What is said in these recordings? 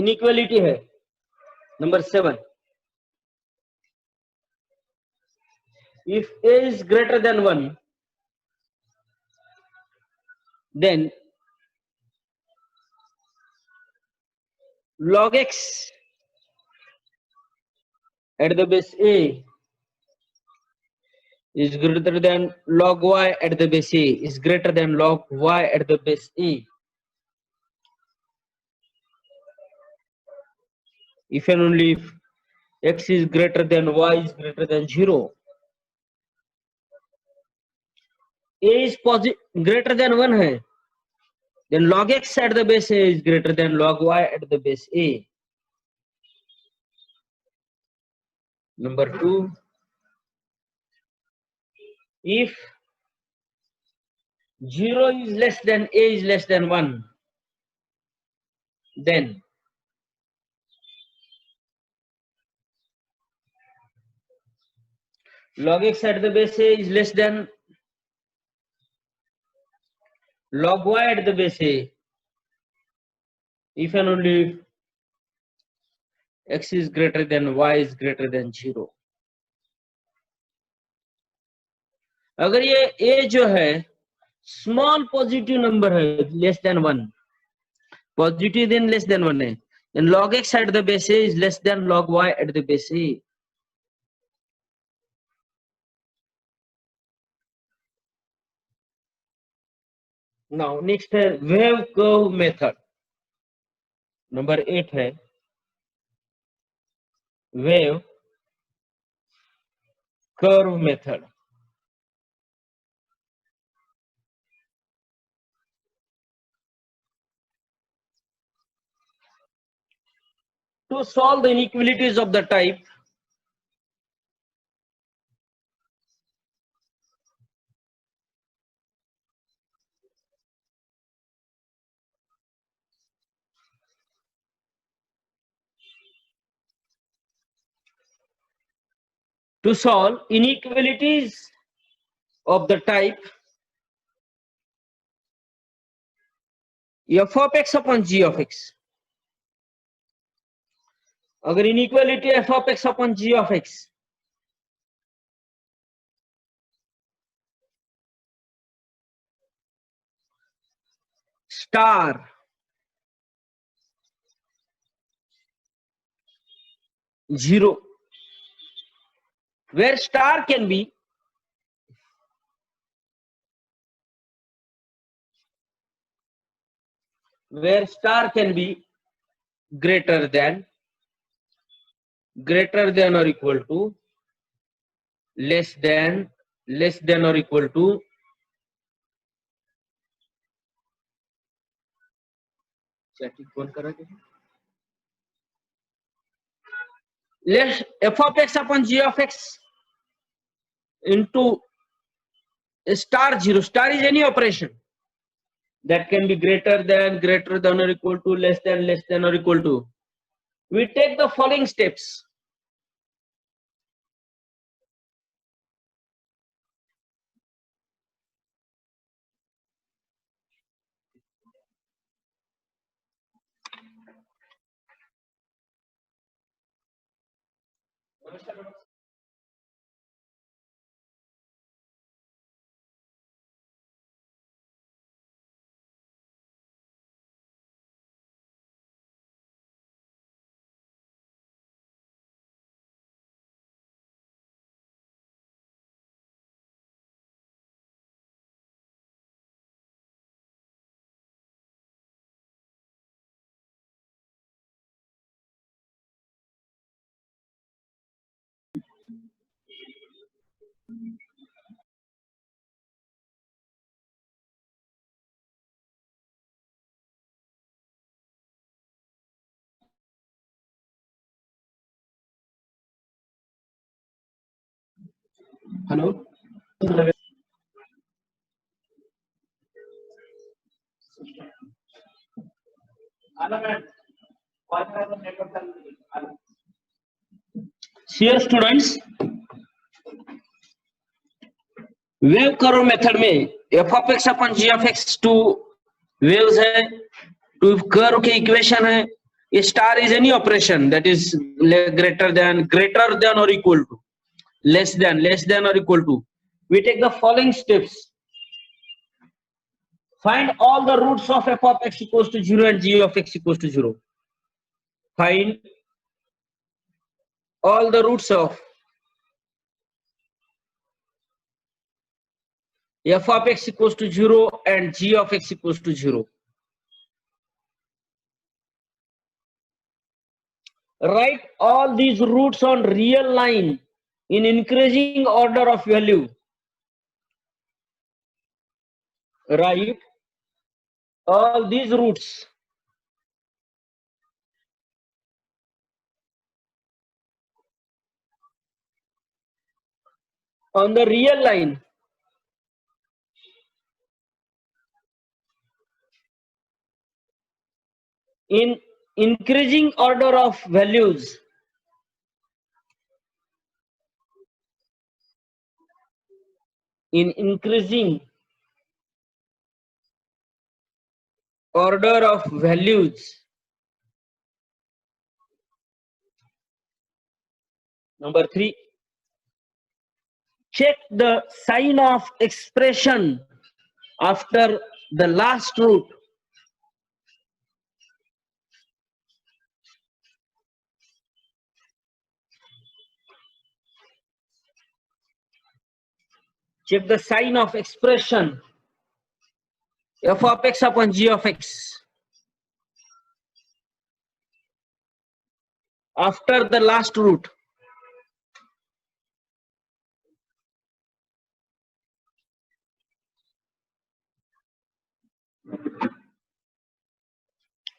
Inequality है number 7. If a is greater than 1, then log x at the base a is greater than log y at the base a is greater than log y at the base a. If and only if x is greater than y is greater than 0, a is greater than 1 है, then log x at the base a is greater than log y at the base a. Number 2, if 0 is less than a is less than 1, then log x at the base a is less than log y at the base a if and only if x is greater than y is greater than 0. अगर ये a जो है small positive number है less than 1, positive than less than 1 है, then log x at the base a is less than log y at the base a. Now next है wave curve method. Number 8 है wave curve method. To solve the inequalities of the type f of x upon g of x. अगर inequality f of x upon g of x star zero, where star can be greater than or equal to less than or equal to less f of x upon g of x into star 0. Star is any operation that can be greater than or equal to less than or equal to. We take the following steps. Hello. Here students, wave curve method में f of x upon g of x two waves है, to curve के equation है, A star is any operation that is greater than or equal to, less than or equal to. We take the following steps. Find all the roots of f of x equals to 0 and g of x equals to 0. Find all the roots of f of x equals to 0 and g of x equals to 0. Write all these roots on real line in increasing order of value. Write all these roots on the real line in increasing order of values. In increasing order of values. Number 3, check the sign of expression after the last root. Check the sign of expression f of x upon g of x after the last root.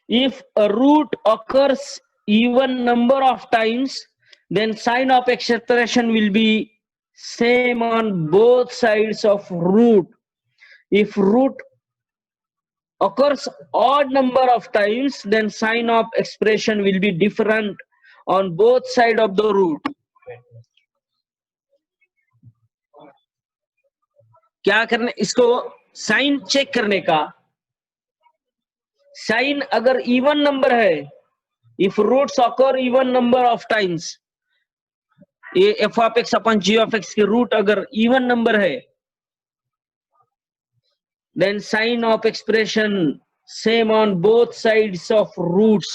If a root occurs even number of times, then sign of expression will be same on both sides of root. If root occurs odd number of times, then sign of expression will be different on both sides of the root. क्या करने इसको sign check करने का, sign अगर even number है, if roots occur even number of times, ये f of x upon g of x के root अगर इवन नंबर है, then sign of expression same on both sides of roots.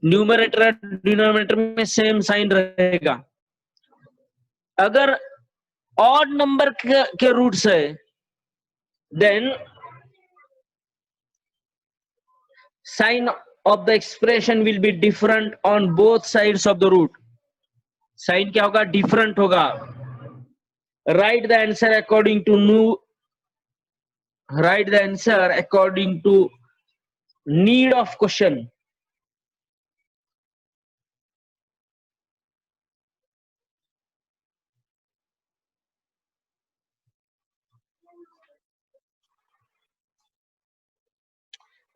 Numerator denominator में same sign रहेगा. अगर odd number के roots है, then sign of the expression will be different on both sides of the root. Sine क्या होगा? Different होगा. Write the answer according to need of question.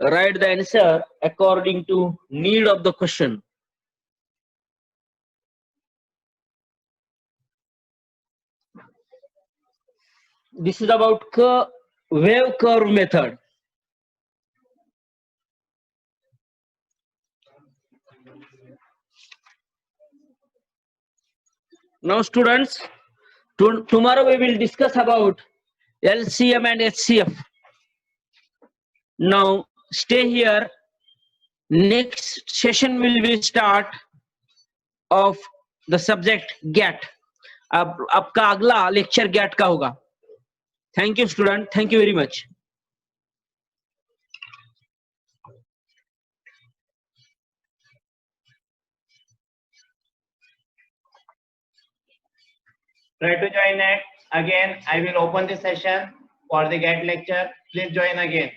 Write the answer according to need of the question. This is about wave curve method. Now students, tomorrow we will discuss about LCM and HCF. Now stay here. Next session will be start of the subject GAT. अब आपका अगला lecture GAT का होगा. Thank you student. Thank you very much. Try to join it again. I will open the session for the GAT lecture. Please join again.